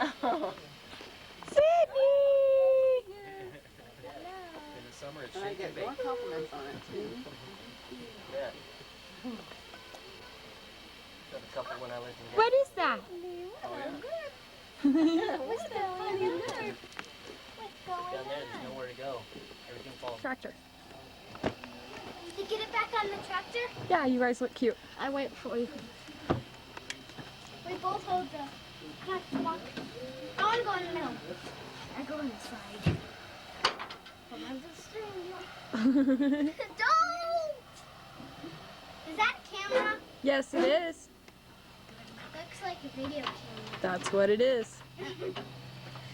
Sydney! In the summer, it's And I shake get and more bake. compliments on it too. Yeah. Got a couple when I lived in What is that? Oh, yeah. What's going on? Down there, there's nowhere to go. Everything falls. Tractor. To get it back on the tractor, Yeah, you guys look cute. I wait for you. We both hold the catwalk. I want to go in the middle. I go on the side. Hold on to the steering wheel. Don't! Is that a camera? Yes, it is. Looks like a video camera. That's what it is.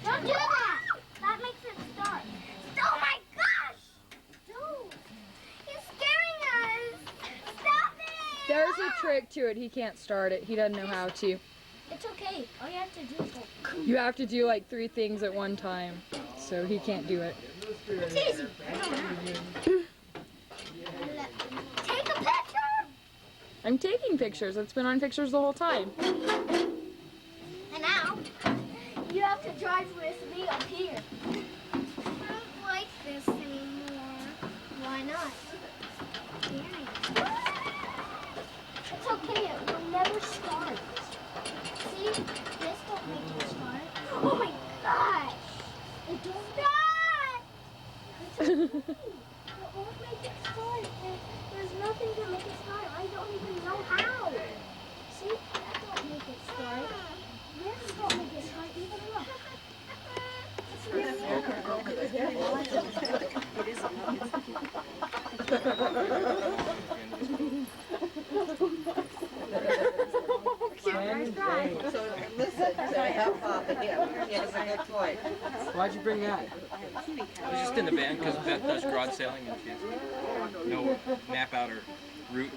Don't do that! That makes it start. Oh my gosh! Don't! He's scaring us! Stop it! There's a trick to it. He can't start it. He doesn't know how to. It's okay. All you have to do is go. You have to do like 3 things at one time. So he can't do it. It's easy. Take a picture! I'm taking pictures. It's been on pictures the whole time. And now, you have to drive with me up here. I don't like this anymore. Why not? It's okay, it will never start. See? This won't make it start. Oh my gosh! It don't start! It's okay. It won't make it start. There's nothing to make it start. I don't even know how. See? That don't make it start. This don't make it start even look. So listen, say help Papa. Yes, a good boy. Why'd you bring that? I was just in the band because Beth does garage sailing and she's no nap out or route.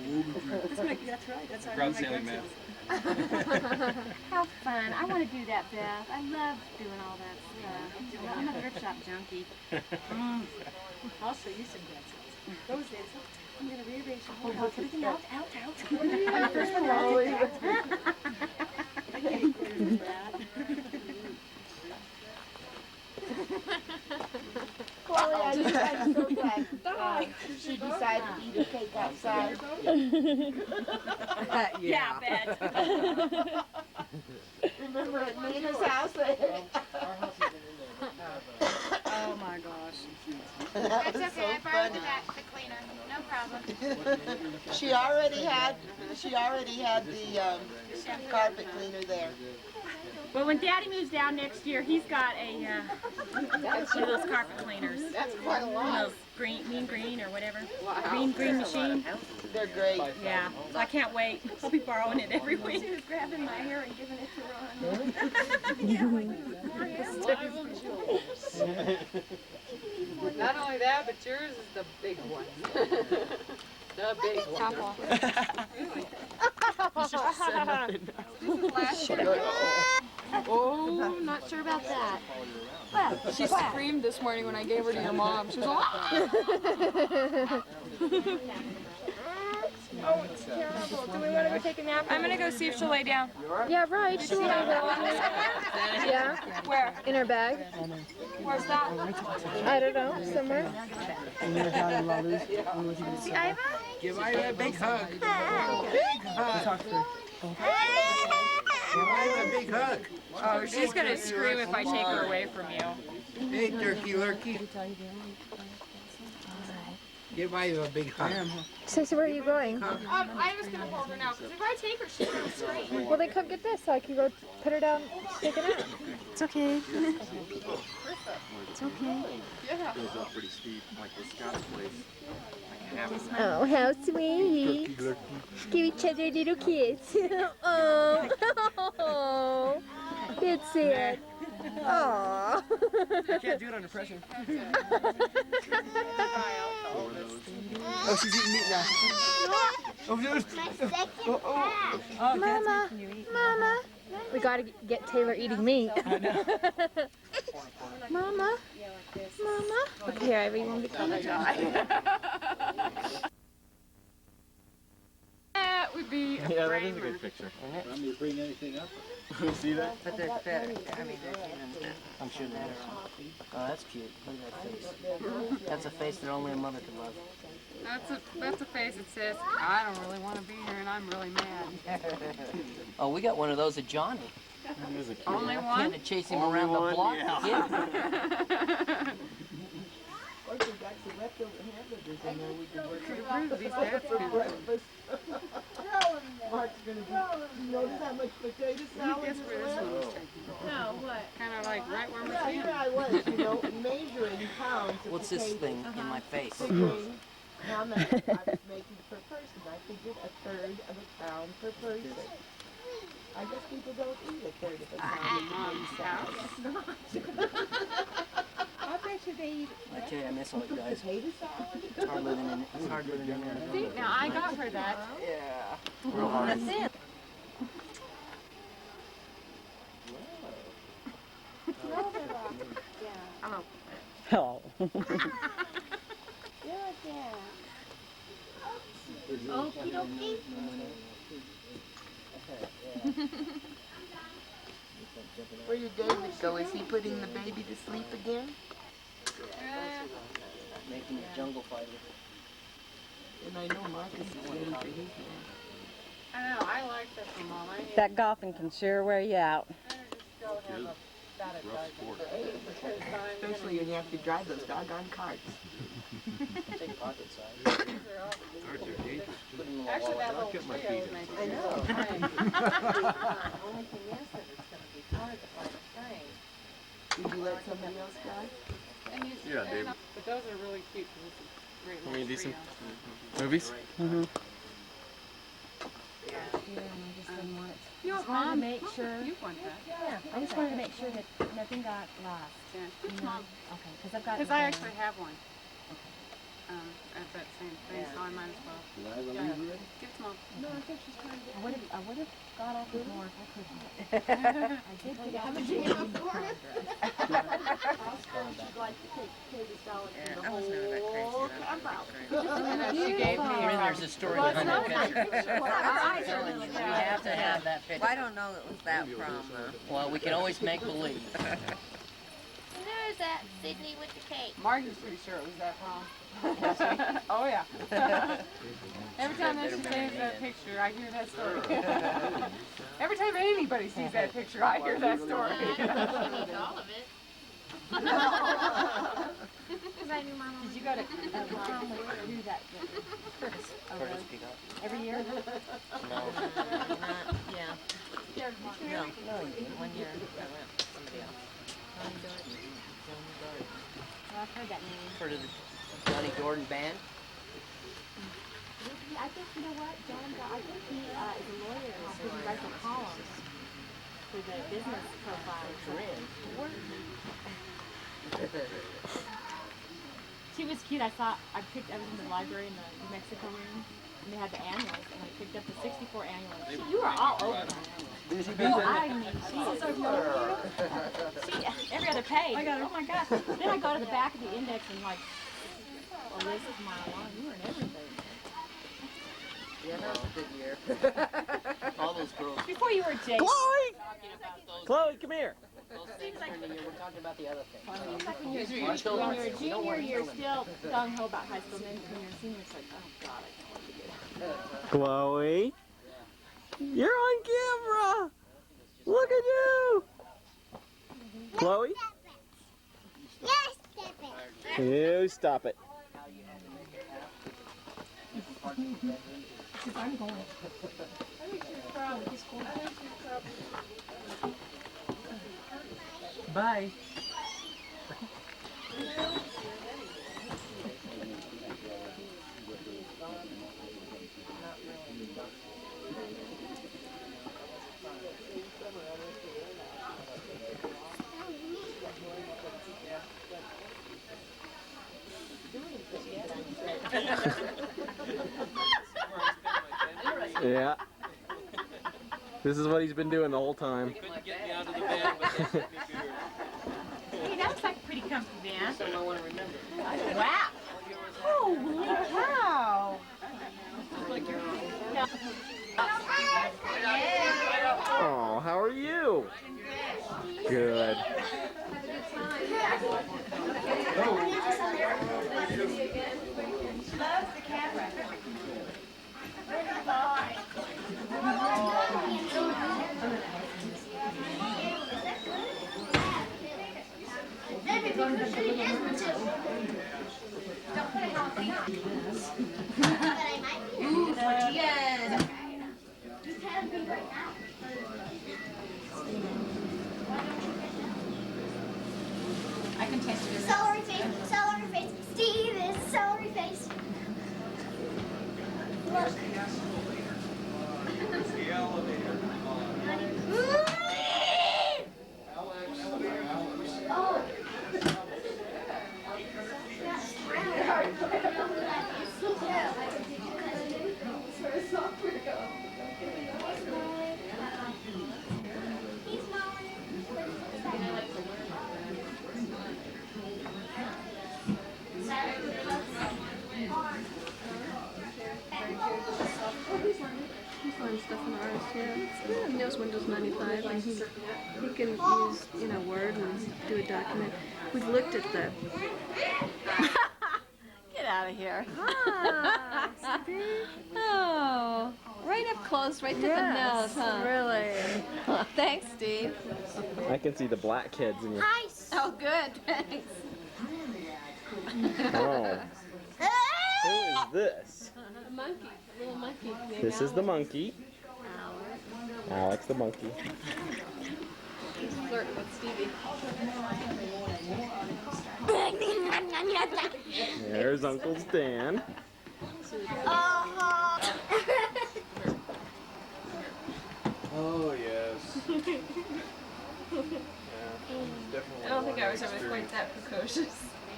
That's right. That's Garage sailing man. How fun. I want to do that, Beth. I love doing all that stuff. I'm a thrift shop junkie. I'll show you some dances. Those dances. I'm going to rearrange the whole house. Everything out. Chloe, I'm so glad she decided to eat a cake outside. Yeah, Beth. Remember at Nina's house? Oh, my gosh. That was so funny. the cleaner. No problem. She already had the carpet cleaner there. Well, when Daddy moves down next year, he's got a one of those carpet cleaners. That's quite a One lot. of those green or whatever. Wow. Green machine. They're great. Yeah, so I can't wait. I'll be borrowing it every week. She was grabbing my hair and giving it to Ron. Not only that, but yours is the big one. The big one. Oh, not sure about that. She screamed this morning when I gave her to your mom. She was like, oh, it's terrible. Do we want to go take a nap? I'm going to go see if she'll lay down. Yeah, right. She will. Yeah? Where? In her bag. Where's that? I don't know. Somewhere. See Iva? Give Ida a big hug. Big hug. Give Ida a big hug. Oh, she's going to scream if I take her away from you. Hey, turkey lurkey. Give Ida a big hug. So where are you going? I'm just going to hold her now, because if I take her, she's going to scream. Well, then come get this so I can go put her down, take a nap. It's okay. It's okay. Goes up pretty steep, like the Scott's place. Oh, how sweet. Give each other little kiss. Oh, that's it. Aww. I can't do it under pressure. Oh, she's eating meat now. Oh, there's... Mama, Mama. We gotta get Taylor eating meat. Mama, Mama. Okay, Ivy, you want to come? That would be Yeah, that is a good picture. I'm to bring anything up. See that? But there's better. I mean, there's even. I'm sure there is. Oh, that's cute. Look at that face. That's a face that only a mother could love. That's a face that says, I don't really want to be here and I'm really mad. Oh, we got one of those at Johnny. Only Had one? to chase him around the block. Yeah. These cats can. Mark's gonna be. You notice how much potato salad Guess where this one was taken? No, what? Kind of like right where we're Yeah, standing. here I was, measuring pounds of What's this potatoes. thing in my face? Figuring how much I was making per person. I figured a third of a pound per person. I guess people don't eat a third of a pound of potato salad. I bet you they eat I tell you, I miss all you guys. potato salad. It's hard living in. It's hard living in there. See, now I got her that. Yeah. Real hard. That's it. Hello. Hello. Okie dokie. Where did David go? Is he putting the baby to sleep again? Making a jungle fighter. And I know Marcus is waiting for his man. I know, I like that for Mom. I need That golfing can sure wear you out. to still have about a dozen. Especially when you have to drive those doggone carts. Take pocket size. Actually, that little trio makes it. I know. Only thing is that it's going to be hard to find a frame. Did you let somebody else drive? And you, Yeah, Dave. But those are really cute because it's a great Want me little to do some trio. movies? Mm-hmm. You want wanted to Mom? make sure. You want that. Yeah, I just wanted to make sure that nothing got lost. Yeah. You know? Okay, because I've got. Because I actually have one. At that same thing, so I might as well. Did I have a lead already? Get some more. I would have got off with more if I could have. I did get out of She'd like to take potato salad Yeah, from I was never that crazy. whole camp out. And then she gave me There's a story behind that picture. I We have to have that picture. Well, I don't know it was that from. Well, we can always make believe. And there's that Sydney with the cake. Margie's pretty sure it was that prom. Oh yeah. Every time that she says that picture, I hear that story. Every time anybody sees that picture, I hear that story. She needs all of it. Because I knew my mom. Did you go to prom do that? Curtis pick up. Every year? No. Yeah. No, you didn't. 1 year I went. Somebody else. Well, I've heard that name. Heard of the Johnny Gordon band? I think, you know what, John, I think he is a lawyer, so he writes a column for the business profile. She was cute. I picked everything in the library in the New Mexico room, and they had the annuals, and I picked up the 64 annuals. You were all over that. Oh, I mean, she's so cool. Every other page. Oh my gosh. Then I go to the back of the index and like, well, this is my line. You were in everything. Yeah, that was a good year. All those girls. Before you were Jake. Talking about those, Chloe, come here. those things during the year. We're talking about the other things. When you're a junior, you're still gung-ho about high school, and then when you're a senior, it's like, oh God, I can't wait to get out. Chloe, you're on camera. Look at you. Chloe, Yes, Pepe. you stop it. I'm going. Bye. Yeah. This is what he's been doing the whole time. Couldn't get me out of the bed, but they sent me beer. Hey, that looks like a pretty comfy van. Something I want to remember. Wow. Holy cow. Oh, how are you? Good. I can taste it. Celery face, celery face. Steve is celery face. Look. The elevator. Oh. He's smiling. He's learned stuff in ours, yeah. He knows Windows 95 and he can use, you know, Word and do a document. We've looked at the... Get out of here. Ah, Oh, right up close, right to the nose, huh? Really. Thanks, Steve. I can see the black kids in your... Hi. Oh, good, thanks. Oh. Who is this? A monkey, a little monkey. This is the monkey. Alex the monkey. He's flirting with Stevie. There's Uncle Stan. Oh, yes. I don't think I was ever quite that precocious.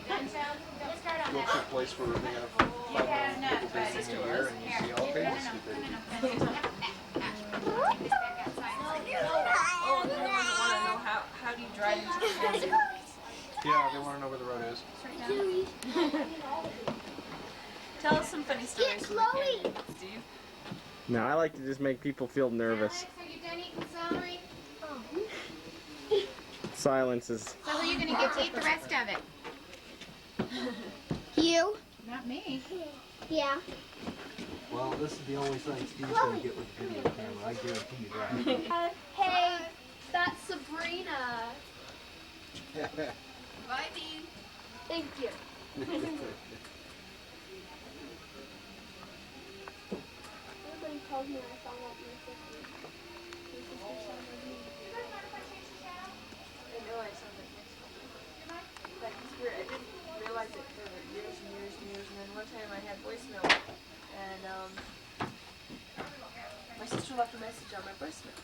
Go to a place where they have 5 million people visiting a year and you see all kinds of stupidity. Oh, and then they want to know how do you drive into the desert? Yeah, they want to know where the road is. Tell us some funny stories from the canyon, Steve. No, I like to just make people feel nervous. Are you done eating celery? Silence is... So who are you going to get to eat the rest of it? You? Not me. Yeah. Well, this is the only thing Steve's going to get with the video camera. I guarantee you that. Hey, that's Sabrina. Bye, Dean. Thank you. Everybody told me I sound like my sister. My sister sounds like me. I know I sound like my sister. Like, it's weird. I didn't realize it for years and years and years. And then one time I had voicemail, and my sister left a message on my voicemail.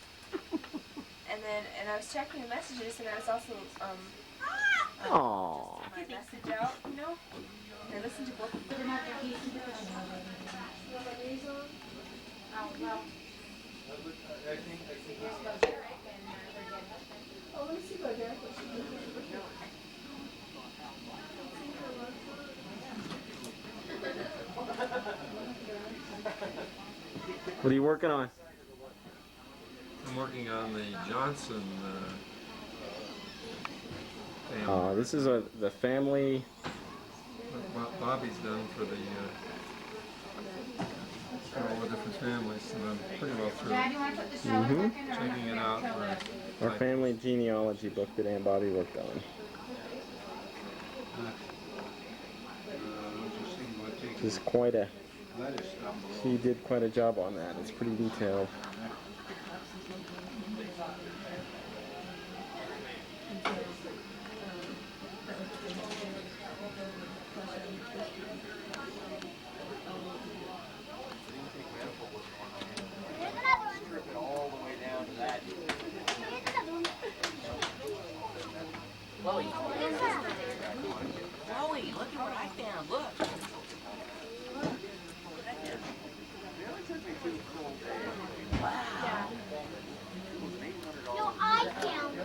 And I was checking the messages, and I was also Aww. my message out, you know. And I listened to both of them. Oh well. Oh, let me see what Derek was doing. What are you working on? I'm working on the Johnson family. This is the family. What Bobby's done for the for all the different families, and I'm pretty well through checking it out. Our family genealogy book that Aunt Bobby worked on. This is quite a... She did quite a job on that. It's pretty detailed. Chloe, look at what I found. Look. Wow. No, I found it.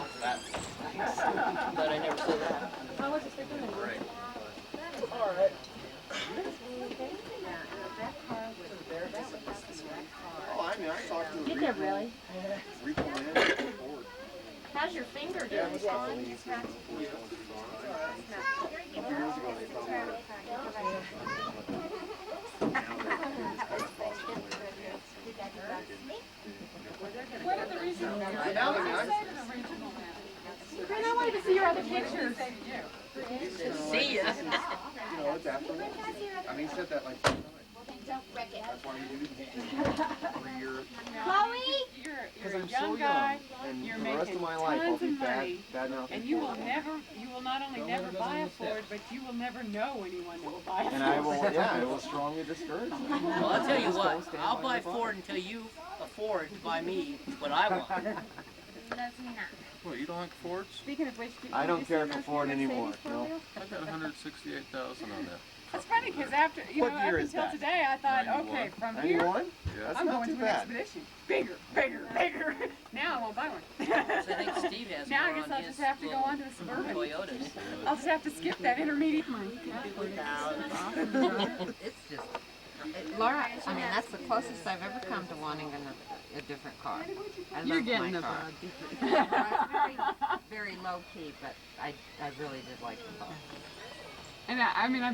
so fat. But I never said that. How was it for dinner? Right. All right. Oh, I mean, I talked to Did they really? Rico and Ford. How's your finger Yeah, doing? it was fine. A few years ago, they found out. What are the regional Now maps? they're What not. does it say to the regional maps? Fran, I wanted to see your other pictures. See ya. You know, it's after. I mean, he said that like 3 times. That's why he didn't get 3 years. You're Because a I'm so young guy, young, and you're for the rest making of my life I'll tons be of money, bad mouthing and you will Ford. you will not only never buy a Ford, but you will never know anyone that will buy a Ford. And I will, yeah, I will strongly discourage them. Well, I'll tell you Just what. don't stand I'll by buy your butt. Ford until you afford to buy me what I want. Well, you don't like Fords? Speaking of which, did I you don't just care see for those Ford new anymore, Mercedes no. Ford I got 168,000 on that. That's funny because after, What up year is until that? today, I thought, 91. okay, from here, 91? Yeah, that's I'm not going too to an bad. Expedition. Bigger, bigger, bigger. Now I won't buy one. So I think Steve has Now I more guess on I'll his just have to go little on to the Suburban. Toyotas. I'll just have to skip that intermediate one. It's just, Laura, I mean, that's the closest I've ever come to wanting a different car. I You're love getting my the car. bug. Very low key, but I really did like the car. And I mean,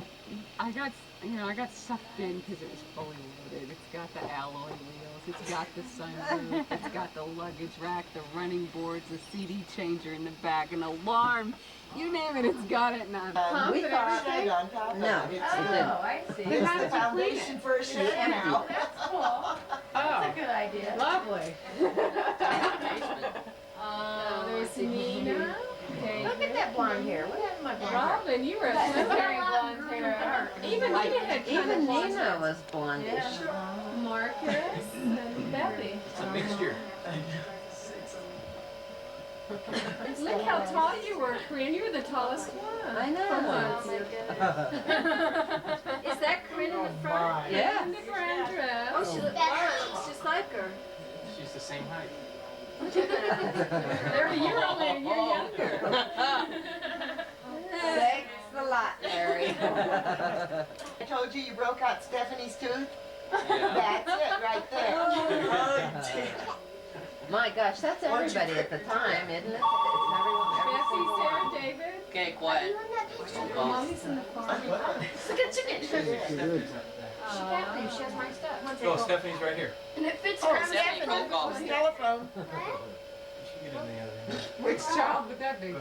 I got, I got sucked in because it was fully loaded. It's got the alloy wheels, it's got the sunroof, it's got the luggage rack, the running boards, the CD changer in the back, an alarm. You name it, it's got it. And I'm We thought on top of No, it. it Oh, didn't. I see. How did It's the you clean foundation it? for a shed now. That's cool. That's a good idea. Lovely. There's Nina. Look at that blonde hair. What happened to my blonde hair? Robin, you were a very blonde hair. Even Nina had kind Even of blonde Nina hair. was blondish. Marcus and Bevy. It's a mixture. Look how tall you were, Corinne. You were the tallest one. I know. Oh my goodness. Is that Corinne in the front? Yeah. In the front dress. Oh, she Laura looks just like her. She's the same height. You're only a year younger. Thanks a lot, Larry. I told you broke out Stephanie's tooth? That's it right there. Oh, My gosh, that's everybody at the time, isn't it? It's everyone, every Bessie, single Sarah, one. David. Okay, quiet. Mommy's in the farm. Look at chicken. She can't leave. She has my stuff. Oh, Stephanie's right here. And it fits Oh, her. Stephanie, phone call. telephone. Which child would that be?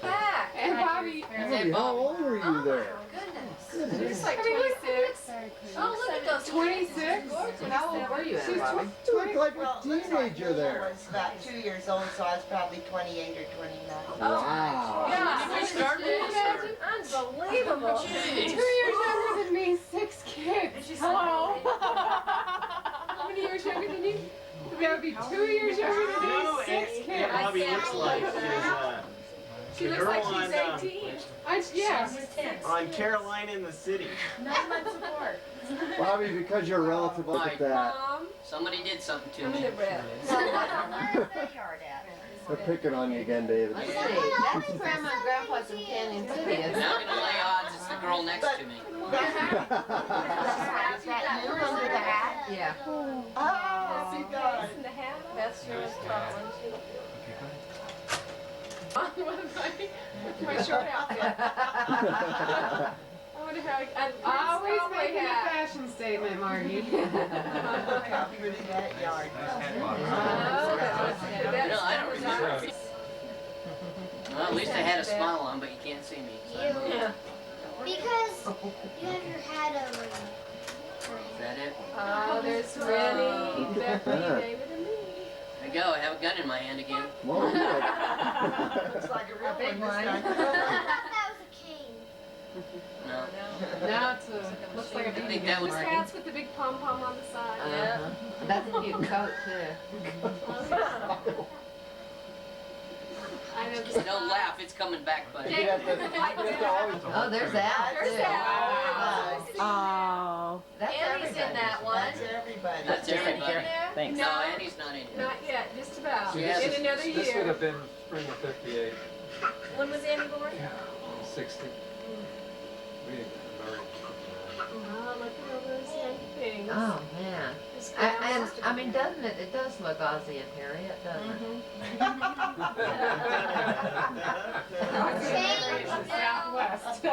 Back. And Bobby. Hey, How Bob. old were you there? She's like 26. Oh, look at those 26? How old were you She's then, Bobby? You look like Well, a looks like teenager Nina there. was about 2 years old, so I was probably 28 or 29. Wow. Yeah. We started this, or- Unbelievable. 2 years younger than me, 6 kids. Hello. How many years younger than you? That would be 2 years younger than me, 6 kids. Bobby looks like She the looks like girl she's 18. Yeah. on Carolina in the City. 9 months apart. Bobby, because you're relative, look at that. Mom. Somebody did something to me. Where's the yard at? They're picking on you again, David. Let's see, that's Grandma and Grandpa's from Canyon City, isn't Now it? I'm gonna lay odds it's the girl next to me. Is that you under the hat? Yeah. Oh, my God. And the hat. That's yours, Colin. My short outfit. I wonder how I Always always making a hat. fashion statement, Margie. How pretty that yard No, I don't remember. Well, at least I had a smile on, but you can't see me. So. You. Because you have your hat over. Is that it? Oh, there's Rennie, Look at Becky, that. David, and me. There you go. I have a gun in my hand again. Whoa, look. looks like a real big one. one. I thought that was a cane. No. Now it's a, looks like a I think BB that gun, was- Margie. Hats with the big pom-pom on the side. Uh-huh. That's a cute coat, too. I know Don't laugh, it's coming back, buddy. Oh, there's that. There's that. Oh. That's Annie's in that one. That's everybody. That's everybody. Thanks. No, Annie's not in it. Not yet, just about. Yes. In another This would year. have been spring of '58, When was Annie born? 60. We didn't get married. Oh, look at all those young things. Oh, man. I mean, doesn't it? It does look Aussie and Harriet, doesn't it? Southwest.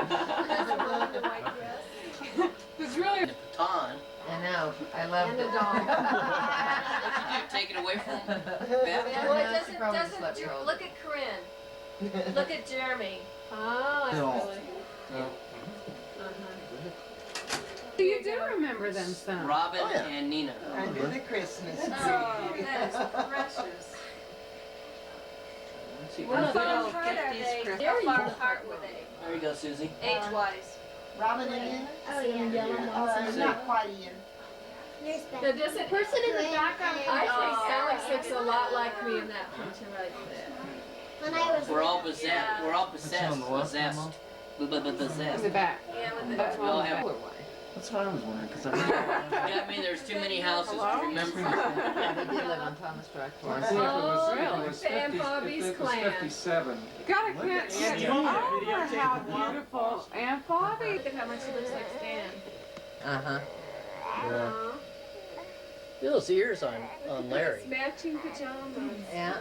It's really The baton. I know. I love and a it. dog. Take it away from Beth. Well, it No, she probably doesn't, slept her look at Corinne. Look at Jeremy. Oh, that's really. You do remember them some. Robin and Nina. Under the Christmas tree. Oh, that is precious. Well, What far apart are they? How far apart were they? There you go, Susie. Age-wise. Robin and Ian? Oh, yeah. Not quite Ian. Now, does the person in the background, I think Alex looks a lot like me in that picture right there. When I was We're all possessed. We're all possessed. Possessed. In Possessed. the back. Yeah, with We the all have. That's what I was wondering, because I mean, there's too many houses to remember. yeah, they did live on Thomas Drive I twice. think Oh, it really? was Sam 50, Bobby's it was clan. 57. God, I can't Annie, get are you over videotaping how one? beautiful Aunt Bobby. Look at how much she looks like Stan. Uh-huh. Aw. Those ears on Larry. It's matching pajamas. Yeah.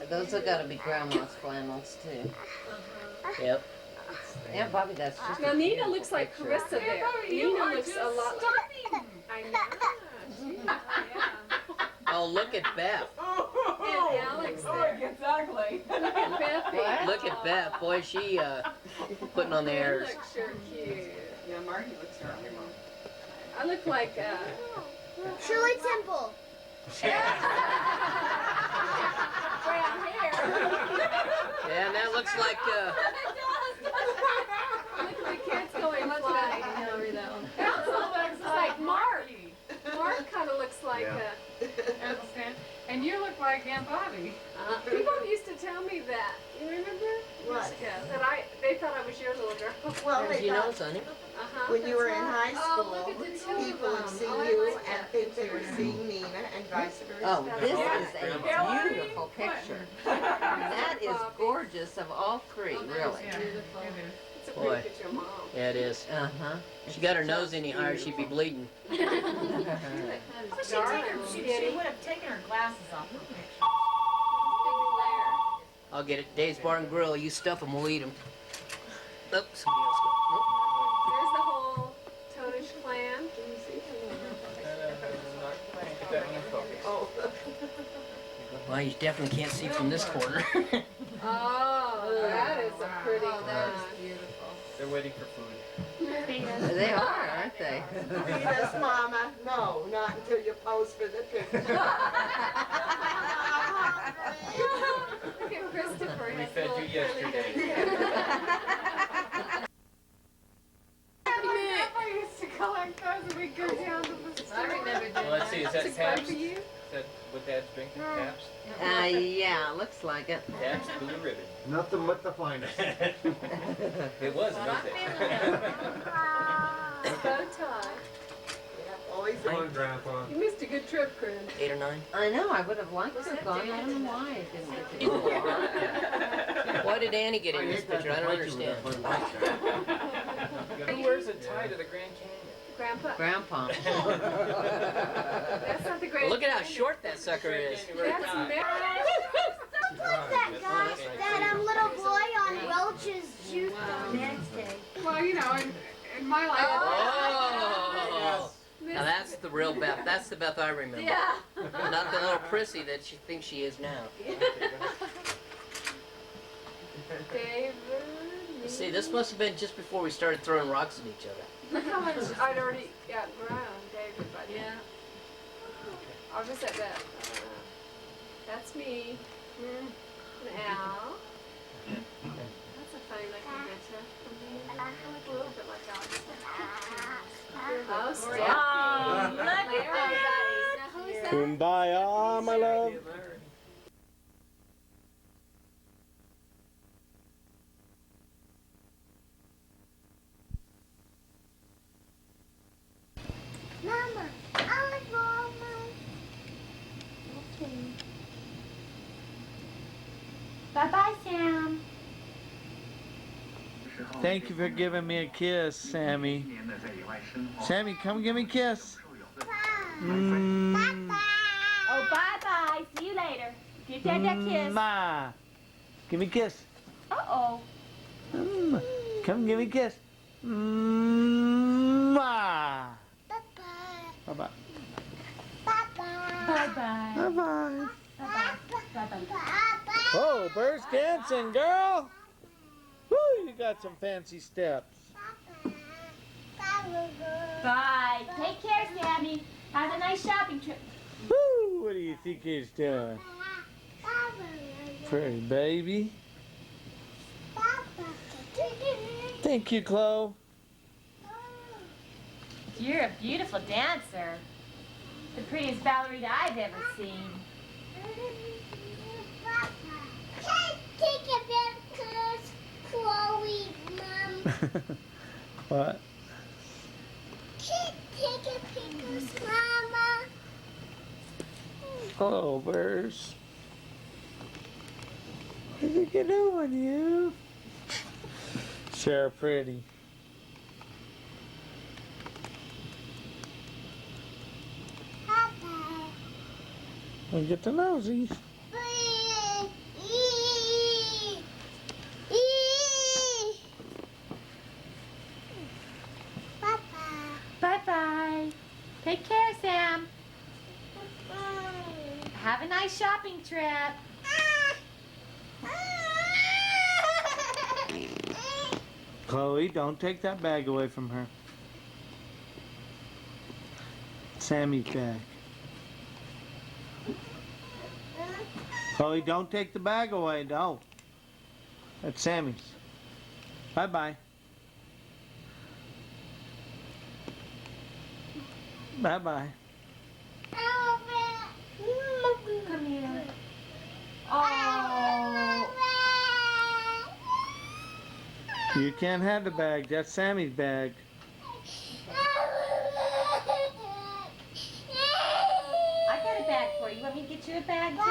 Those have got to be grandma's flannels, too. Yep. Aunt Bobby, that's just Now a Nina beautiful looks like picture. Carissa there. Nina looks a lot like. I know. Oh, look at Beth. And Alex there. It gets ugly. Look at Beth. Look at Beth. Boy, she putting on the You airs. look sure cute. Yeah, Marty looks around your mom. I look like Shirley Temple. brown hair. Yeah, and that looks like Look at the kids going flying. It also looks like Mark. Mark kind of looks like and you look like Aunt Bobby. People used to tell me that. You remember? What? That they thought I was your little girl. Well, Did they you know, thought Sonny? when you were in high Oh, school, look at the two of people would them. see Oh, I you like and that think they were picture. seeing Nina and vice versa. Oh, this is a Hillary. beautiful picture. That is gorgeous of all three, really. Beautiful. It's a Boy. pretty picture of Mom. Yeah, it is. Uh-huh. She got her nose any higher, she'd be bleeding. She would have taken her glasses off. I'll get it. Dave's Bar and Grill. You stuff them, we'll eat them. Oops, somebody else go. There's the whole Tonish clan. Can you see? Oh. Well, you definitely can't see from this corner. Oh, that is a pretty one. They're waiting for food. They are, aren't they? Yes, Mama. No, not until you pose for the picture. Look at Christopher. We fed you yesterday. Grandpa used to collect those and we'd go down to the store. I remember doing Well, let's see, is that It's fun Taps? for you? Is that what Dad's drinking? Taps? Yeah, looks like it. Taps Blue Ribbon. Nothing but the finest. It was, wasn't it? Bow tie. Always Come on, Grandpa. You missed a good trip, Corinne. 8 or 9? I know, I would have liked to have gone. I don't know why I didn't get to go. Why did Annie get in this picture? I don't understand. Who wears a tie to the Grand Canyon? Grandpa. Grandpa. That's not the Well, great. look at how short that sucker is. That's Mary. Who's that guy? That little boy on Welch's juice Wednesday. Well, you know, in my life. Oh! Now that's the real Beth. That's the Beth I remember. Yeah. Not the little prissy that she thinks she is now. David. See, this must have been just before we started throwing rocks at each other. Look how much I'd already got ground, David, but yeah. I'll just set that. That's me. And Al. That's a funny looking picture. I look a little bit like Al. Oh, Stephanie. Look at those. Now, who is that? Kumbaya, my love. Bye-bye, Sam. Thank you for giving me a kiss, Sammy. Sammy, come give me a kiss. Oh, bye-bye. See you later. Give Dad that kiss. Ma. Give me a kiss. Uh-oh. Come give me a kiss. Ma. Bye-bye. Bye-bye. Bye-bye. Bye-bye. Oh, bird's dancing, girl. Woo, you got some fancy steps. Bye. Take care, Sammy. Have a nice shopping trip. Woo, what do you think he's doing? Pretty baby. Thank you, Chloe. You're a beautiful dancer. The prettiest ballerina I've ever seen. Take a picture, Chloe, Mom. What? Take a picture, Mama. Hello, birds. What are you doing, you? Sarah Pretty. We'll get the nosies. Bye-bye. Take care, Sam. Have a nice shopping trip. Chloe, don't take that bag away from her. Sammy's bag. Chloe, don't take the bag away, no. That's Sammy's. Bye-bye. Bye-bye. Come here. Oh. You can't have the bag. That's Sammy's bag. I got a bag for you. Want me to get you a bag, too?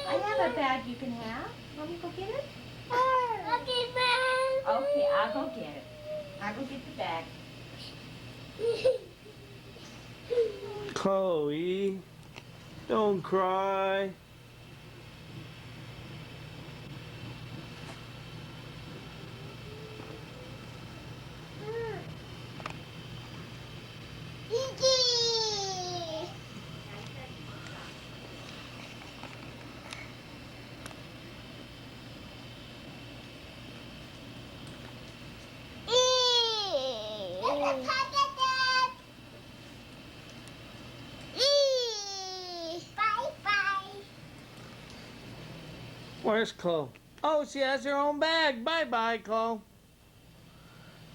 I have a bag you can have. Want me to go get it? Okay, I'll go get it. I'll go get the bag. Chloe, don't cry. Where's Chloe? Oh, she has her own bag. Bye-bye, Chloe.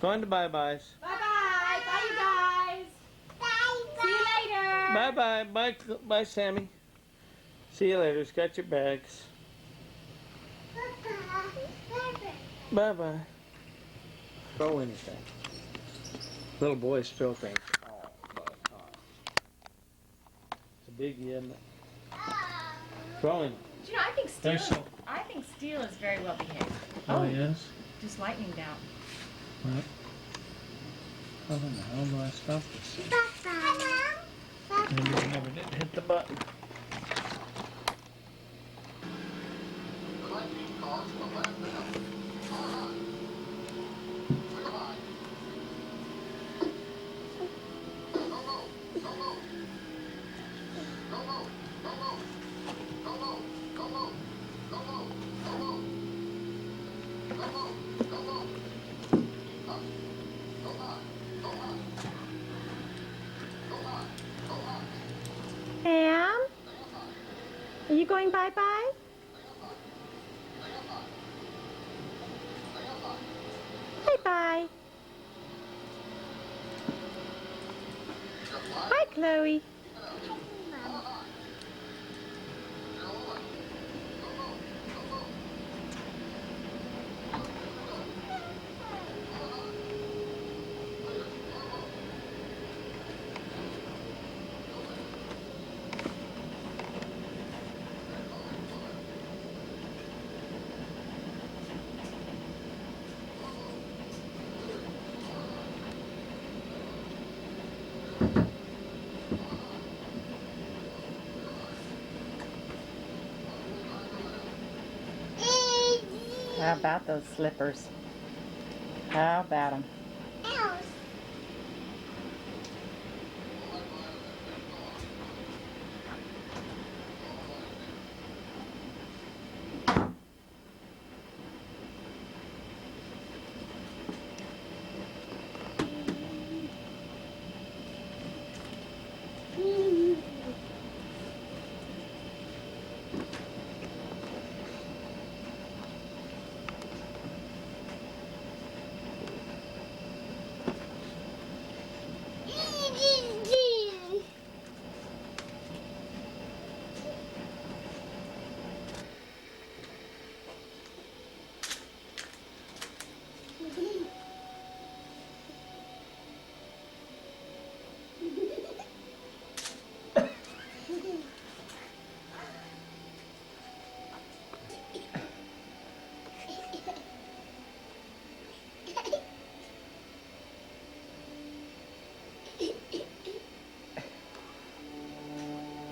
Going to bye-byes. Bye-bye. Bye, you guys. See you later. Bye-bye. Bye, bye, Sammy. See you later. Got your bags. Bye-bye. Throw anything. Little boys throw things all the time. It's a biggie, isn't it? Throwing. Do you know, I think Steel is very well behaved. Oh, yes? Just lightened out. What? How the hell do I stop this? Maybe I never did hit the button. Sam? Are you going bye-bye? Bye-bye. Hi, Chloe. How about those slippers? How about them?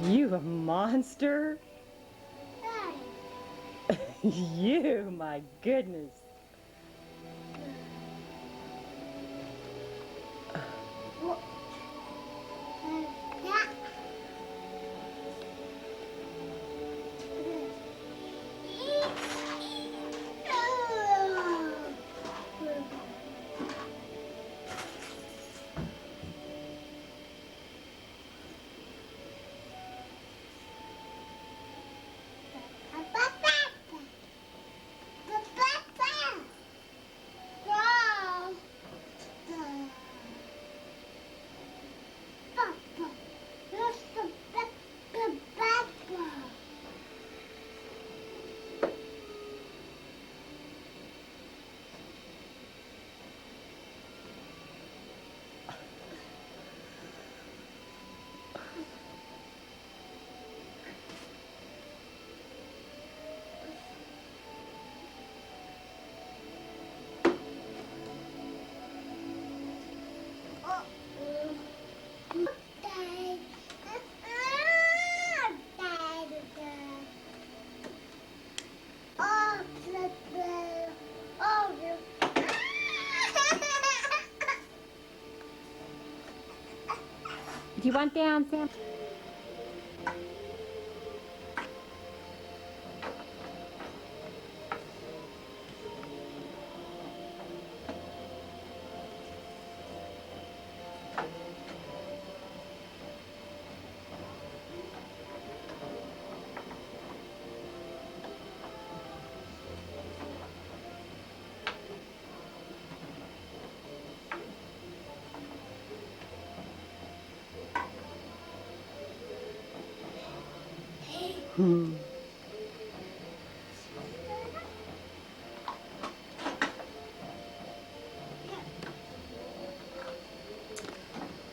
You a monster? You, my goodness. Do you want down, Sam?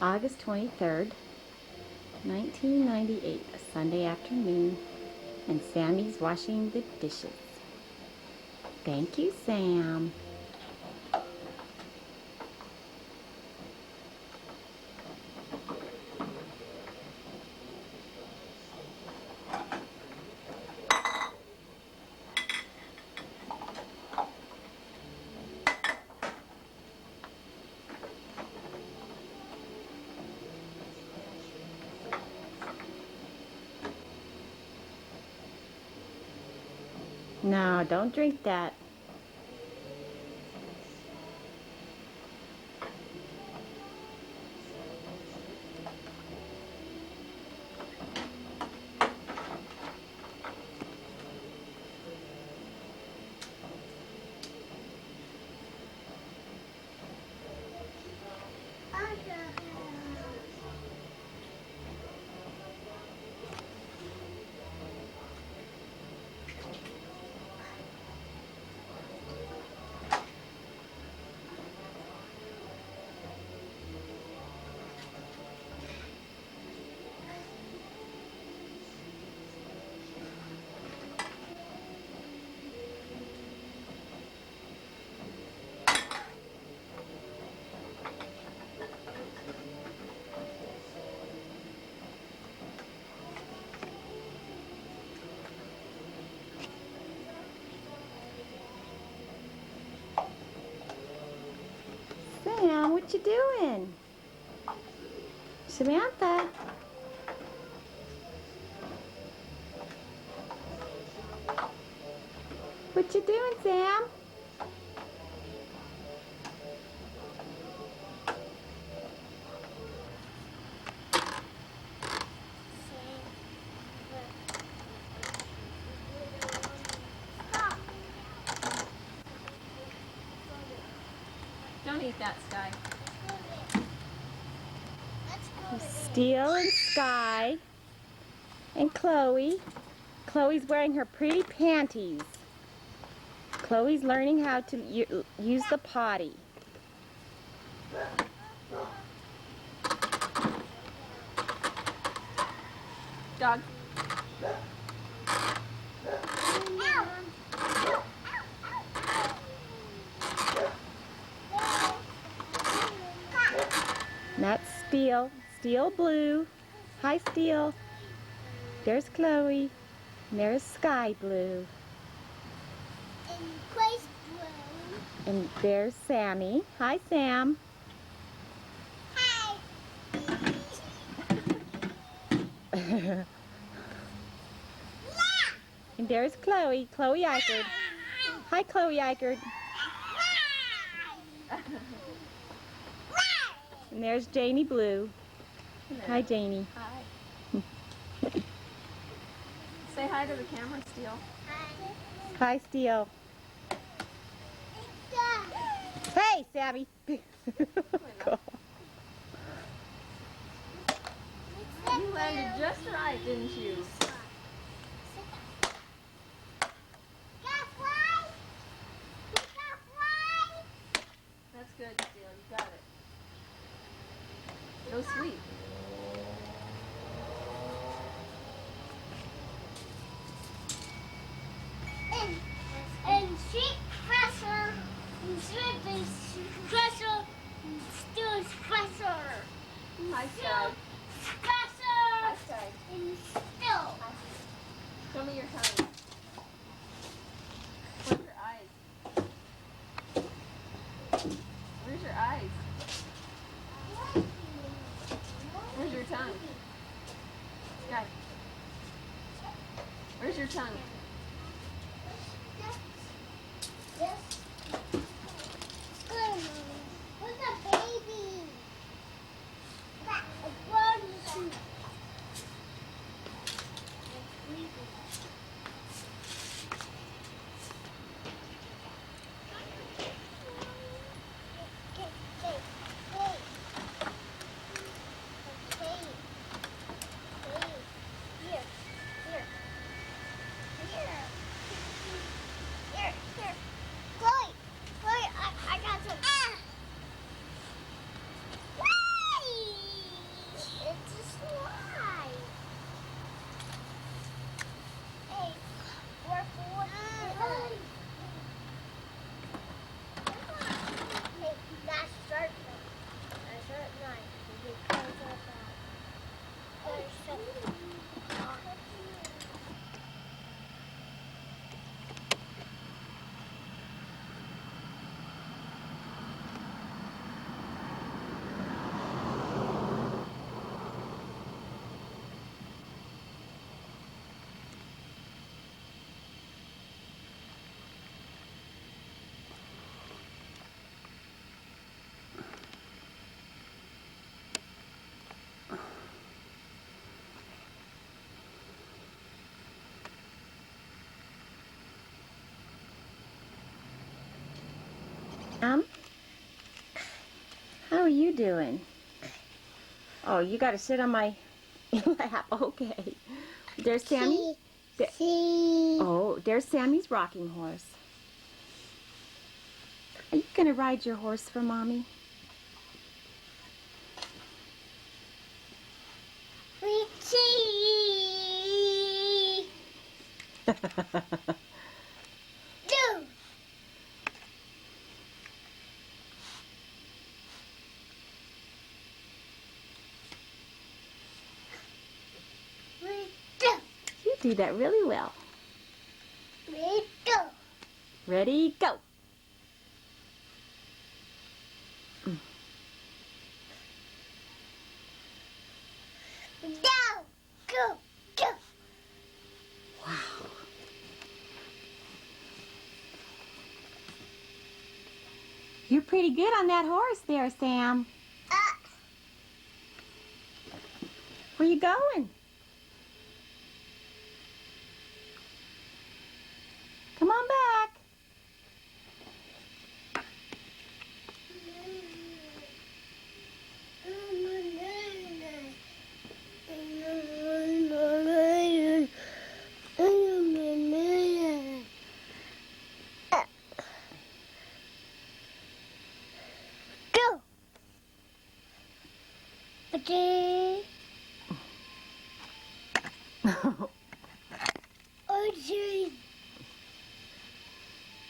August 23rd, 1998, a Sunday afternoon, and Sammy's washing the dishes. Thank you, Sam. No, don't drink that. What you doing? Samantha? What you doing, Sam? Don't eat that, Sky. Steele and Sky and Chloe. Chloe's wearing her pretty panties. Chloe's learning how to use the potty. Dog. And that's Steele. Steele Blue. Hi, Steele. There's Chloe. And there's Sky Blue. And Grace Blue. And there's Sammy. Hi, Sam. Hi. And there's Chloe. Chloe Ikard. Hi, Chloe Ikard. And there's Janie Blue. Hi, Janie. Hi. Say hi to the camera, Steele. Hi, Steele. Hey, Sammy. Cool. You landed just right, didn't you? That's good, Steele. You got it. So sweet. And street pressure, and street pressure, and still pressure. Hi, Sky. Pressure. Hi, Sky. And still. Show me your tongue. Where's your eyes? Where's your eyes? Where's your tongue? Sky. Where's your tongue? Yes. Good, Mommy. Where's the baby? A body suit. How are you doing? Oh, you got to sit on my lap. Okay. There's Sammy. Oh, there's Sammy's rocking horse. Are you going to ride your horse for Mommy? You do that really well. Ready, go. You're pretty good on that horse there, Sam. Where you going? Come on back.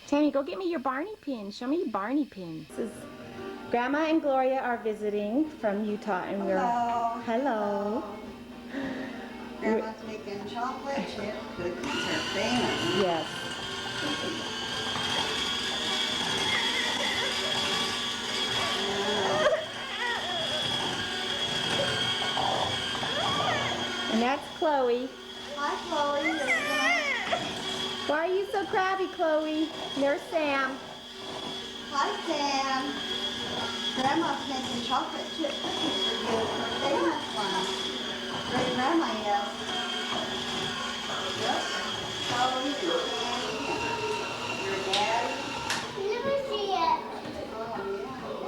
Tammy, go get me your Barney pin. Show me your Barney pin. This is Grandma and Gloria are visiting from Utah, and we're hello. Grandma's making chocolate chip cookies. Are famous. Yes. And that's Chloe. Hi, Chloe. Why are you so crabby, Chloe? There's Sam. Hi, Sam. Grandma's making chocolate chip cookies for you for famous one. Great Grandma is. Yes. Chloe and Sandy and your daddy. Let me see it. Oh,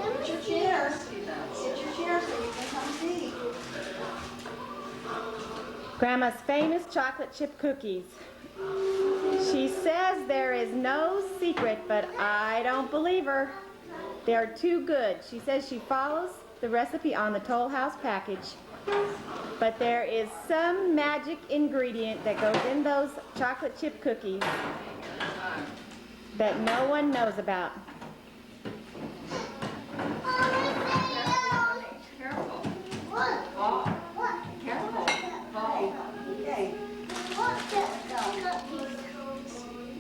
yeah. Get your chair. Get your chair so you can come see. Grandma's famous chocolate chip cookies. She says there is no secret, but I don't believe her. They're too good. She says she follows the recipe on the Toll House package, but there is some magic ingredient that goes in those chocolate chip cookies that no one knows about. Careful. What? Careful. Okay.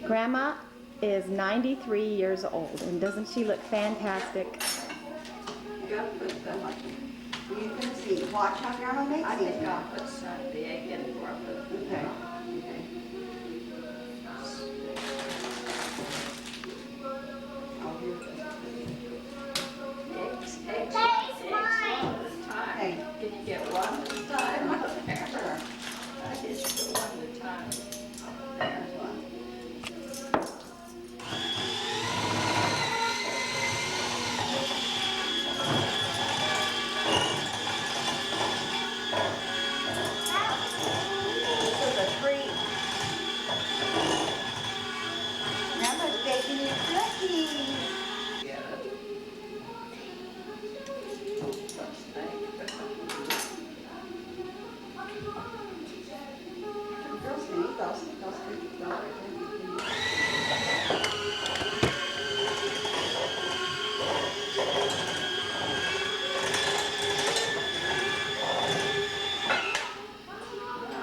Grandma is 93 years old, and doesn't she look fantastic? You gotta put some on. You can see. Watch how Grandma makes these. I think I'll put some of the egg in before I put it. Okay. Eggs one at a time. Hey. Can you get one at a time? Sure. I just do one at a time. There's one. Grandma's baking your cookies. Girls can eat those cookies. Now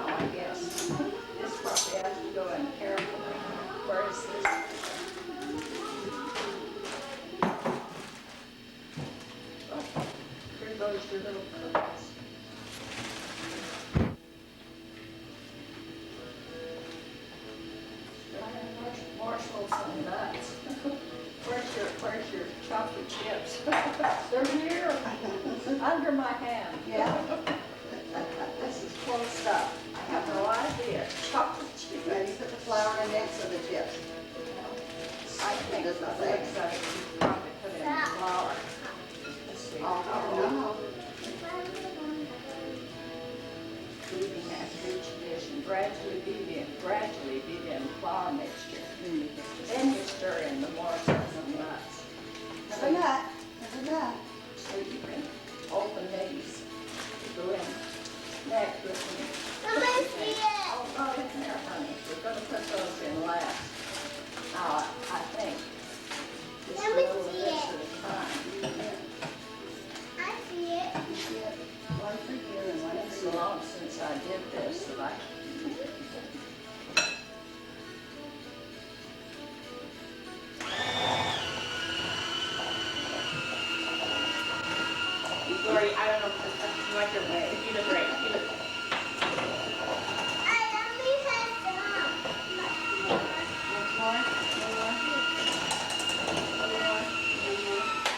I guess this probably has to go in carefully. Where is this? Here goes your little cookies. Morsels and nuts. Where's your chocolate chips? They're here, under my hand. Yeah. This is close up. I have no idea. Chocolate chips. Ready to put the flour in next to the chips. I think it's not that exciting. Probably put in the flour. Let's see. Oh, no. Kneading that rich dish and gradually beat in flour mixture. Then you stir in the morsels and nuts. There's a nut. There's a nut. So you can open these. Go in next with me. Let me see it. Oh, go in there, honey. We're going to put those in last. Now, I think just Let a me little see bit it. at a time. I see it. You see it? One for you and one for you. It's so long since I did this that I... Lori, I don't know if you like your way. You look great. You look... I only had some. Next one. One more. One more. One more.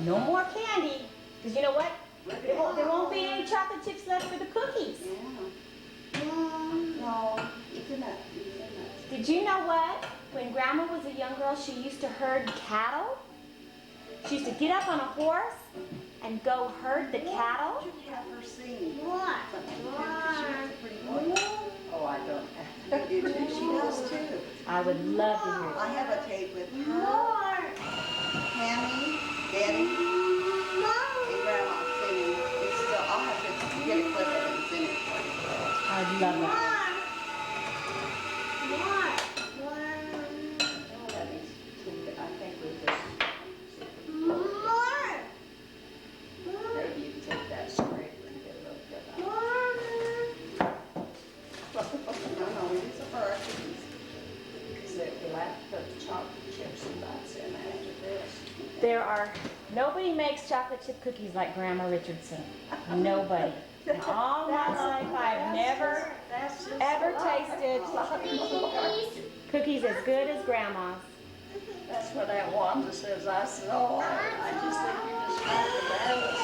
No more candy, because you know what? There won't be any chocolate chips left for the cookies. No, Did you know what? When Grandma was a young girl, she used to herd cattle. She used to get up on a horse and go herd the cattle. Oh, I don't. You do too. She does too. I would love to hear I that. have a tape with her, Tammy, Daddy, and Grandma singing. It's still, I'll have to get a clip of it and send it for you. I'd love that. I think we just. Maybe you can take that scraper and get a little bit out. No, we use it for our cookies. Because we'll have to put the chocolate chips and nuts in after this. There are, nobody makes chocolate chip cookies like Grandma Richardson. Nobody. In all my life, I've never, ever tasted cookies as good as Grandma's. That's what that Wanda says. I said, oh, I just think you're just trying to embarrass.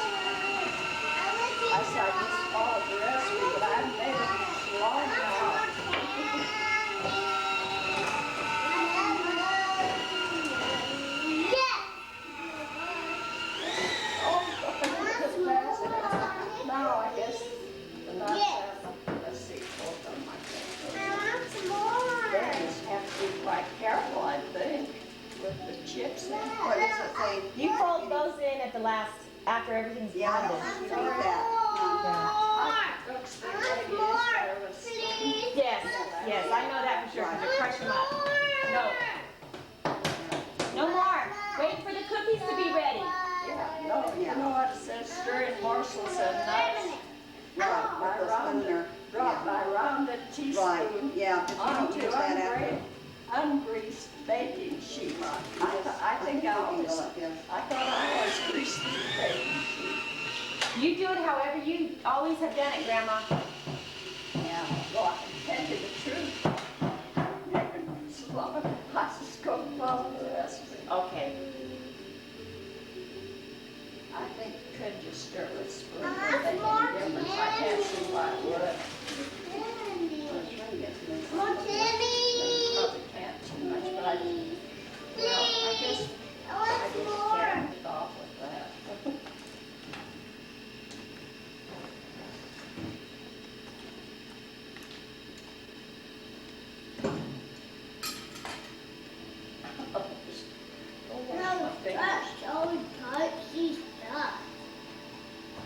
I said, I just followed the recipe, but I've made it long now. Now, I guess the nuts have, let's see, both of them, I think. They just have to be quite careful, I think, with the chips in. What does it say? You fold those in at the last, after everything's Yeah, blended. you do that. Yes, yes, I know that for sure, because you crush them up. No. No more. Wait for the cookies to be ready. Yeah, no, you know what it says, stirring morsels and nuts. Drop by round a teaspoon. Right, yeah, but you don't Onto use that after. ungreased baking sheet. I think I always, I thought I always greased the baking sheet. You do it however you always have done it, Grandma. Yeah, well, I can tell you the truth. I just go follow the recipe. Okay. I think you could just stir with a spoon. Would make any difference. I can't see why it would. Probably can't too much, but I guess I can't get off with that.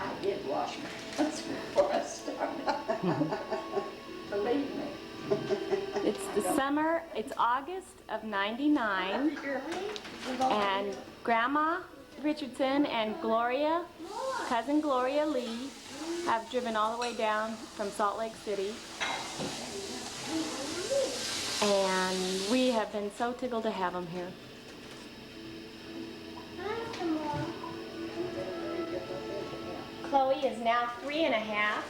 I did wash my hands before I started. Believe me. It's the summer, it's August of '99, and Grandma Richardson and Gloria, cousin Gloria Lee, have driven all the way down from Salt Lake City. And we have been so tickled to have them here. Chloe is now 3 1/2,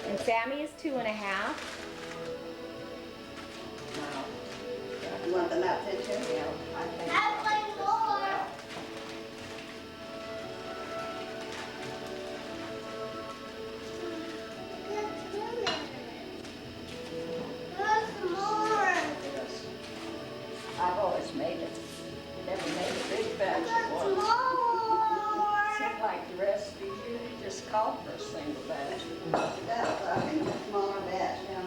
and Sammy is 2 1/2. You want the nuts in too? Yeah, I think. I've always made it. Never made a big batch at once. Seemed like the recipes usually just called for a single batch. That's, I think, a smaller batch, yeah.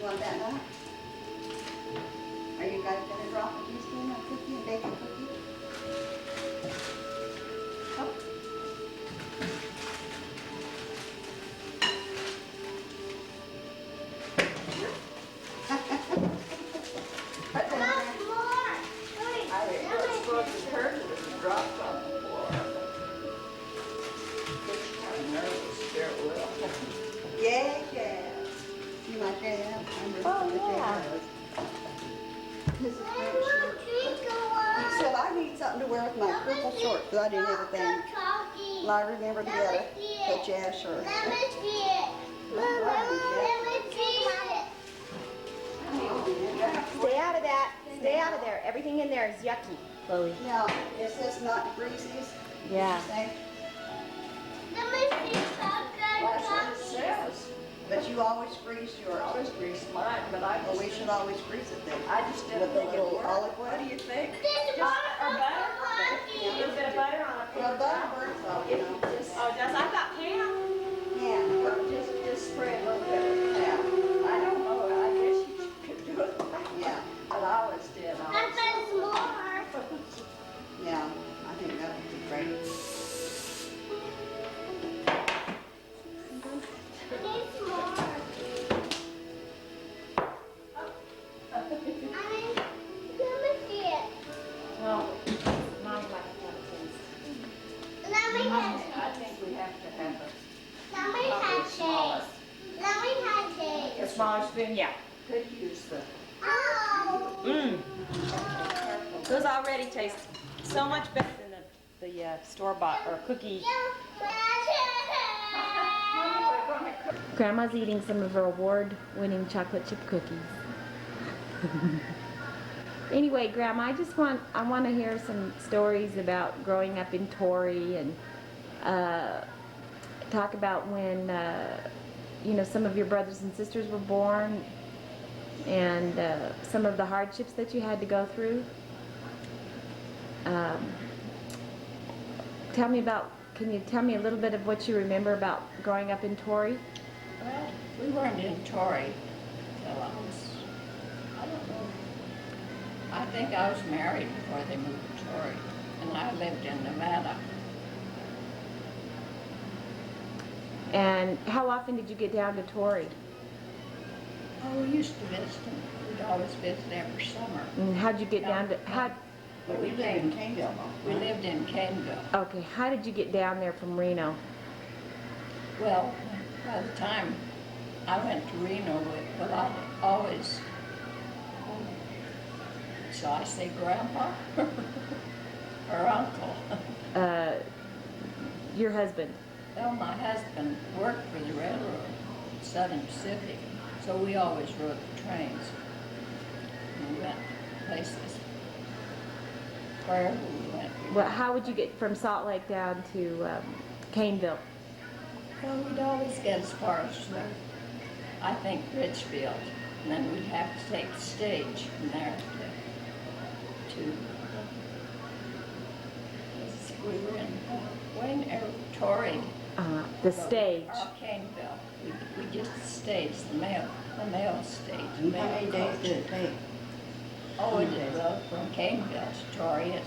want that now? Are you guys gonna drop a teaspoon of cookie and bake a cookie? Oh. I think you're supposed to turn it and drop on the floor. It's kind of nervous, there it will. Yeah, yeah. You like that? Oh, yeah. This is great shirt. He said, I need something to wear with my purple shorts, because I didn't have a thing. Well, I remember to get a jazz shirt. Stay out of that. Stay out of there. Everything in there is yucky, Chloe. Now, is this not greasy's? Yeah. That's what it says. But you always grease yours. I always grease mine, but I Well, just, we should always grease it then. I just didn't With a think it little would work. olive What oil. do you think? Or butter? A little bit of butter on a Well, butter burns off, you know. Oh, does I thought Pam? Yeah. Or just spray a little bit of that. I don't know, I guess you could do it that way. Yeah. But I always did. Yeah, I think that would be great. I think we have to have A smaller spoon, yeah. could use the. Mmm. Those already taste so much better than the store-bought or cookie. Grandma's eating some of her award-winning chocolate chip cookies. Anyway, Grandma, I want to hear some stories about growing up in Torrey and talk about when some of your brothers and sisters were born and some of the hardships that you had to go through. Can you tell me a little bit of what you remember about growing up in Torrey? Well, we weren't in Torrey till I don't know. I think I was married before they moved to Torrey, and I lived in Nevada. And how often did you get down to Torrey? Oh, we used to visit them. We'd always visit every summer. And how'd you get down to, But we lived in Caneville. We lived in Caneville. okay, how did you get down there from Reno? Well, by the time I went to Reno, I always, shall I say grandpa? Or uncle? Your husband? Well, my husband worked for the railroad, Southern Pacific, so we always rode the trains. And we went places. Wherever we went. Well, how would you get from Salt Lake down to Caneville? Well, we'd always get as far as, I think, Richfield, and then we'd have to take the stage from there to we were in Wayne, Torrey. The stage. Or Caneville. We just staged the mail stage. How many days did it take? Oh, it did. Well, from Caneville to Torrey, it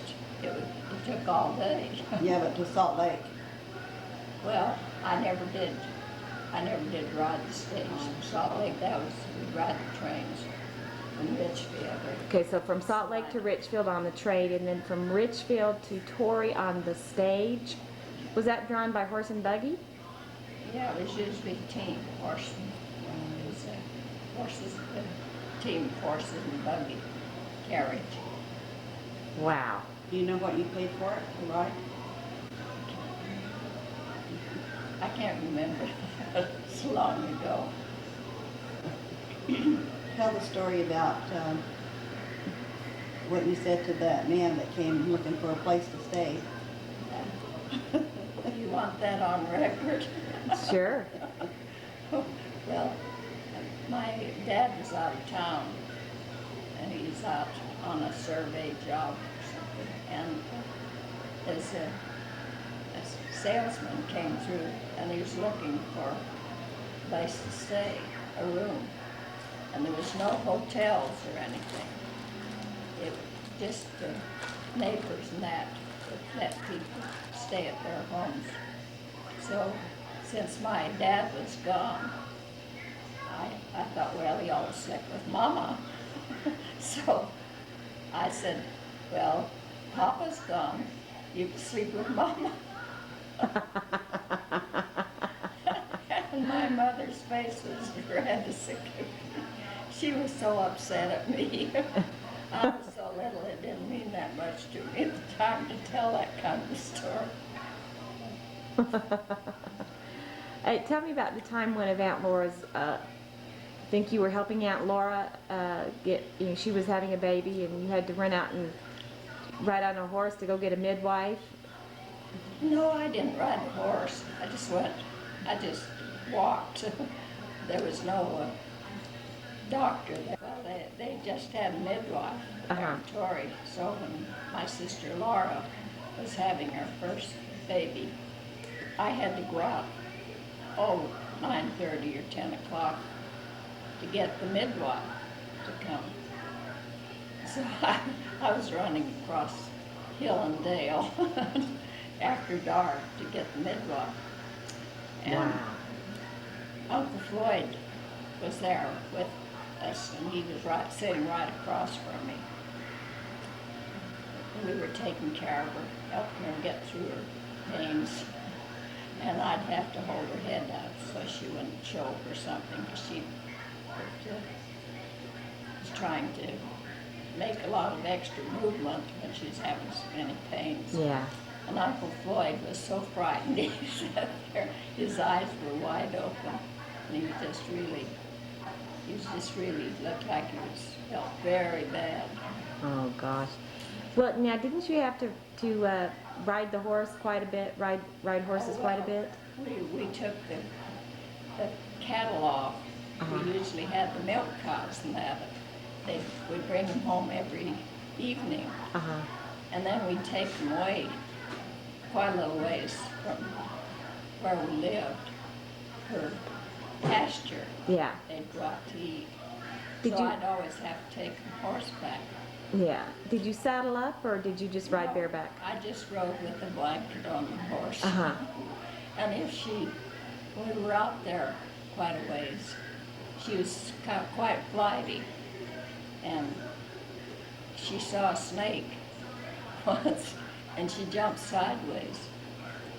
took all day. Yeah, but to Salt Lake. Well, I never did ride the stage from Salt Lake. We'd ride the trains from Richfield. Okay, so from Salt Lake to Richfield on the train, and then from Richfield to Torrey on the stage. Was that drawn by horse and buggy? Yeah, it was usually a team, horse. It was a team of horses and buggy carriage. Wow. Do you know what you paid for it to ride? I can't remember. It's long ago. Tell the story about what you said to that man that came looking for a place to stay. You want that on record? Sure. Well, my dad was out of town, and he's out on a survey job or something, and as a salesman came through, and he was looking for a place to stay, a room. and there was no hotels or anything. It was just the neighbors and that let people stay at their homes. So since my dad was gone, I thought, well, he always slept with Mama. So I said, well, Papa's gone. You can sleep with Mama. And my mother's face was red as a cookie. She was so upset at me. I was so little, it didn't mean that much to me at the time to tell that kind of story. Hey, tell me about the time when of Aunt Laura's, I think you were helping Aunt Laura she was having a baby and you had to run out and ride on a horse to go get a midwife. No, I didn't ride a horse. I just walked. There was no doctor there. Well, they just had a midwife, Tori. So when my sister Laura was having her first baby, I had to go out, 9:30 or 10 o'clock to get the midwife to come. So I was running across hill and dale after dark to get the midwife. And Uncle Floyd was there with us, and he was sitting right across from me. We were taking care of her, helping her get through her pains. And I'd have to hold her head up so she wouldn't choke or something, because she was trying to make a lot of extra movement when she's having so many pains. Yeah. And Uncle Floyd was so frightened. He sat there, his eyes were wide open, and he just really looked like he felt very bad. Oh gosh. Well, now didn't you have to ride the horse quite a bit? Ride horses quite a bit? We took the cattle off. We usually had the milk cows and that. We'd bring them home every evening. And then we'd take them away quite a little ways from where we lived for pasture. Yeah. They'd go out to eat. I'd always have to take them horseback. Yeah. Did you saddle up or did you just ride bareback? I just rode with a blanket on the horse. And when we were out there quite a ways, she was quite flighty. And she saw a snake once, and she jumped sideways.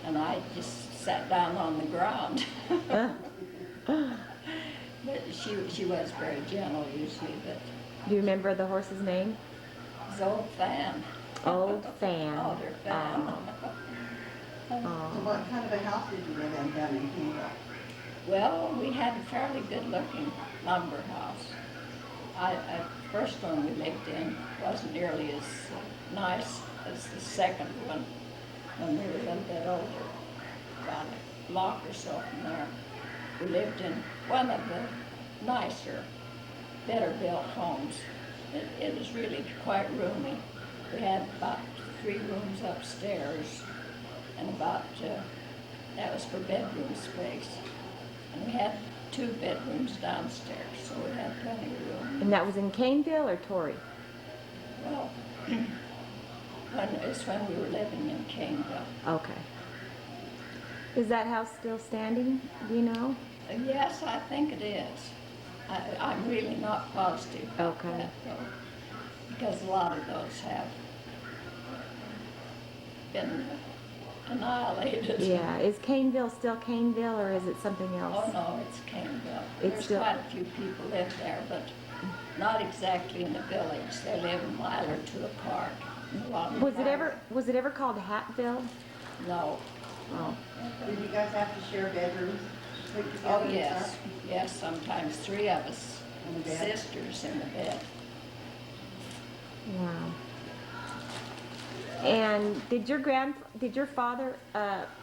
And I just sat down on the ground. But she was very gentle usually. But do you remember the horse's name? It was Old Fan. Old Fan. Older Fan. So what kind of a house did you live in down in Canada? Well, we had a fairly good-looking lumber house. The first one we lived in wasn't nearly as nice as the second one when we were a little bit older, about a block or so from there. We lived in one of the nicer, better-built homes. It was really quite roomy. We had about 3 rooms upstairs, and that was for bedroom space. And we had 2 bedrooms downstairs, so we had plenty of room. And that was in Caneville or Torrey? Well, it's when we were living in Caneville. Okay. Is that house still standing, do you know? Yes, I think it is. I'm really not positive. Okay. Because a lot of those have been annihilated. Yeah. Is Caneville still Caneville, or is it something else? Oh, no, it's Caneville. It's There's still... quite a few people live there, but not exactly in the village. They live a mile or 2 apart. Was it ever called Hattville? No. Oh. Did you guys have to share bedrooms? Oh, yes. Yes, sometimes 3 of us, sisters in the bed. Wow. And did your father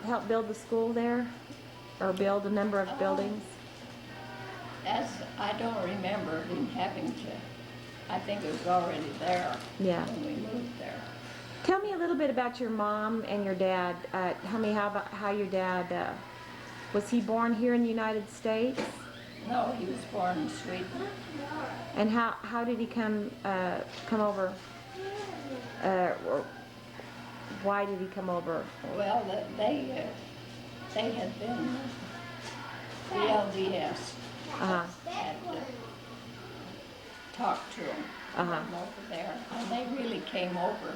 help build the school there, or build a number of buildings? I don't remember him having to. I think it was already there when we moved there. Tell me a little bit about your mom and your dad. Tell me how your dad, was he born here in the United States? No, he was born in Sweden. And how did he come over? Or why did he come over? Well, they had been the LDS had talked to him over there, and they really came over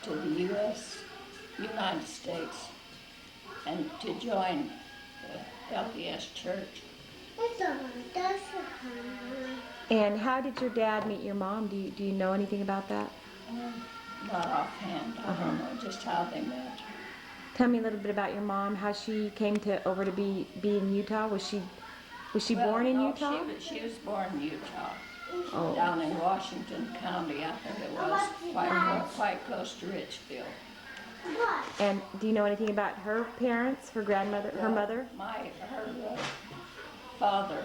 to the United States, and to join the LDS Church. And how did your dad meet your mom? Do you know anything about that? Not offhand. I don't know just how they met. Tell me a little bit about your mom. How she came over to be in Utah. Was she born in Utah? She was born in Utah. Oh. Down in Washington County, I think it was, quite close to Richfield. And do you know anything about her parents, her grandmother, her mother? Her father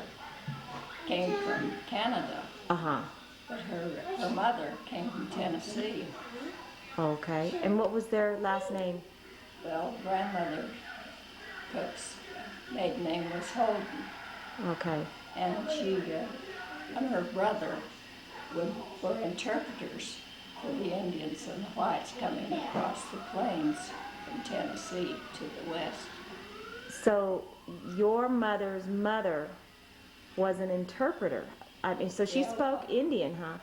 came from Canada. But her mother came from Tennessee. Okay. And what was their last name? Well, grandmother Cook's maiden name was Holden. Okay. And she and her brother were interpreters for the Indians and the whites coming across the plains from Tennessee to the west. So your mother's mother was an interpreter. I mean, so she spoke Indian, huh?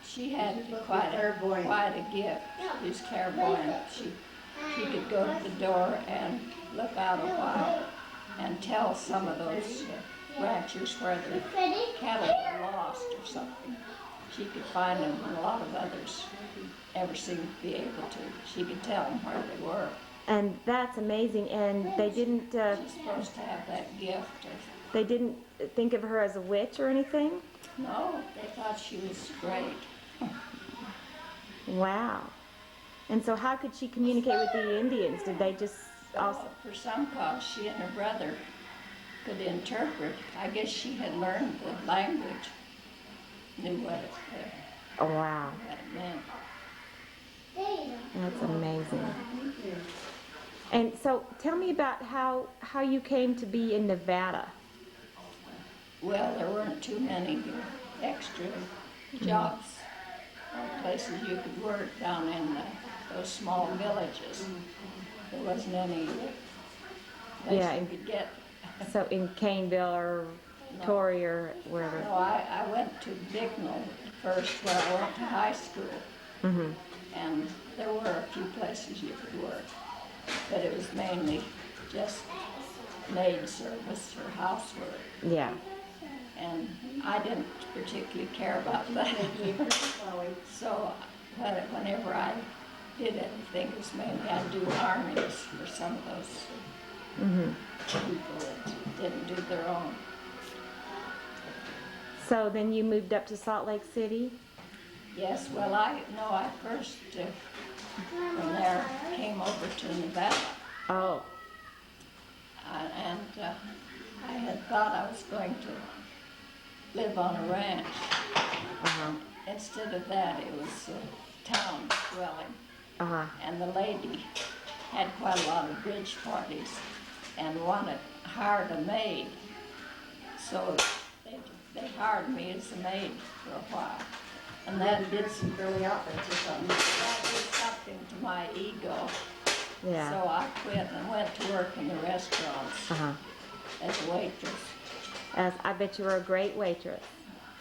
She had quite a gift. She was clairvoyant. She could go to the door and look out a while and tell some of those ranchers where their cattle were lost or something. She could find them, and a lot of others never seemed to be able to. She could tell them where they were. And that's amazing. And they didn't. She's supposed to have that gift. They didn't think of her as a witch or anything? No, they thought she was great. Wow. And so how could she communicate with the Indians? Did they just also... For some cause, she and her brother could interpret. I guess she had learned the language, knew what it wow. meant. That's amazing. And so tell me about how you came to be in Nevada. Well, there weren't too many extra jobs or places you could work down in those small villages. There wasn't any place you could get. So in Caneville or Torrey or wherever? No, I went to Bignell first where I went to high school. And there were a few places you could work. But it was mainly just maid service or housework. Yeah. And I didn't particularly care about that. So whenever I did anything, it was mainly I'd do armies for some of those people that didn't do their own. So then you moved up to Salt Lake City? Yes, well, I first from there came over to Nevada. Oh. And I had thought I was going to live on a ranch. Instead of that, it was a town dwelling. And the lady had quite a lot of bridge parties and hired a maid. So they hired me as a maid for a while. And that did some girly outfits or something. That did something to my ego. Yeah. So I quit and went to work in the restaurants as a waitress. I bet you were a great waitress.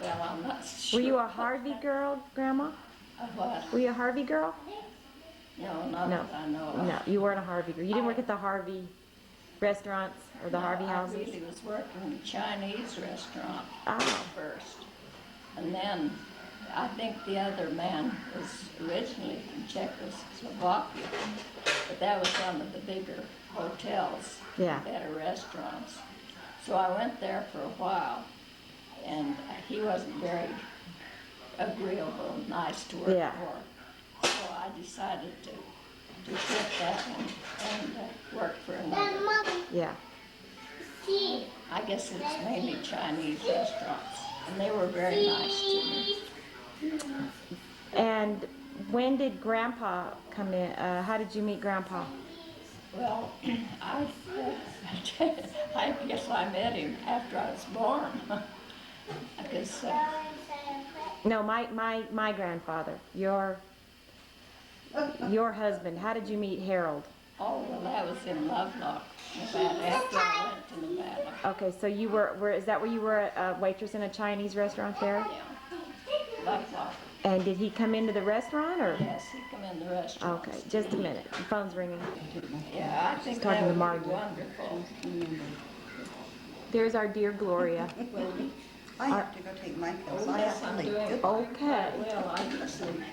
Well, I'm not sure. Were you a Harvey girl, Grandma? A what? Were you a Harvey girl? No, not that I know of. No, you weren't a Harvey girl. You didn't work at the Harvey restaurants or the Harvey houses? I really was working in a Chinese restaurant first. And then I think the other man was originally from Czechoslovakia, but that was one of the bigger hotels, better restaurants. So I went there for a while, and he wasn't very agreeable and nice to work for. So I decided to quit that and work for another. Yeah. I guess it's mainly Chinese restaurants, and they were very nice to me. And when did Grandpa come in? How did you meet Grandpa? Well, I guess I met him after I was born. Because, No, my grandfather, your husband. How did you meet Harold? oh, well, that was in Lovelock, Nevada, after I went to Nevada. Okay, so you were is that where you were a waitress in a Chinese restaurant there? Yeah, Lovelock. And did he come into the restaurant or? Yes, he come in the restaurant. Okay, just a minute. The phone's ringing. Yeah, I think He's talking that to would Margie. be wonderful. There's our dear Gloria. I have to go take my pills. I Yes, have I'm to leave. doing Okay. well. I usually,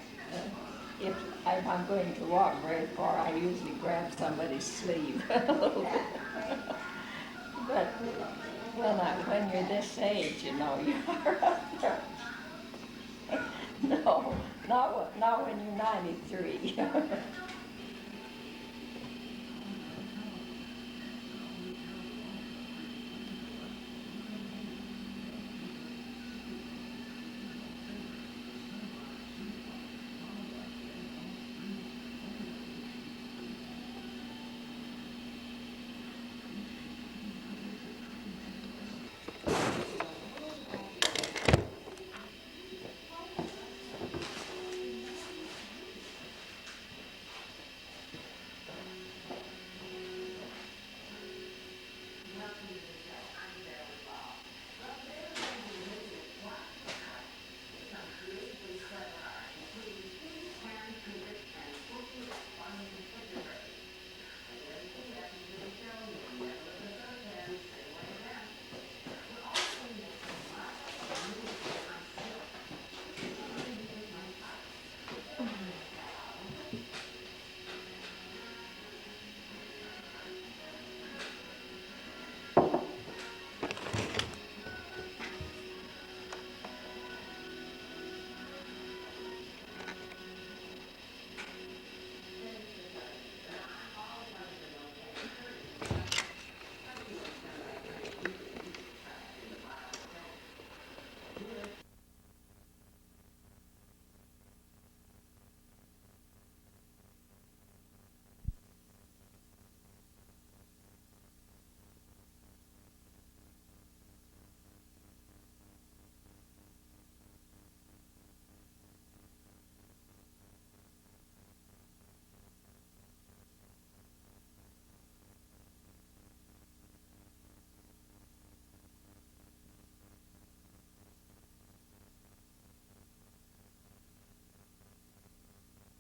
if I'm going to walk very far, I usually grab somebody's sleeve a little bit. But when you're this age, you know, you are up there. No, not when you're 93.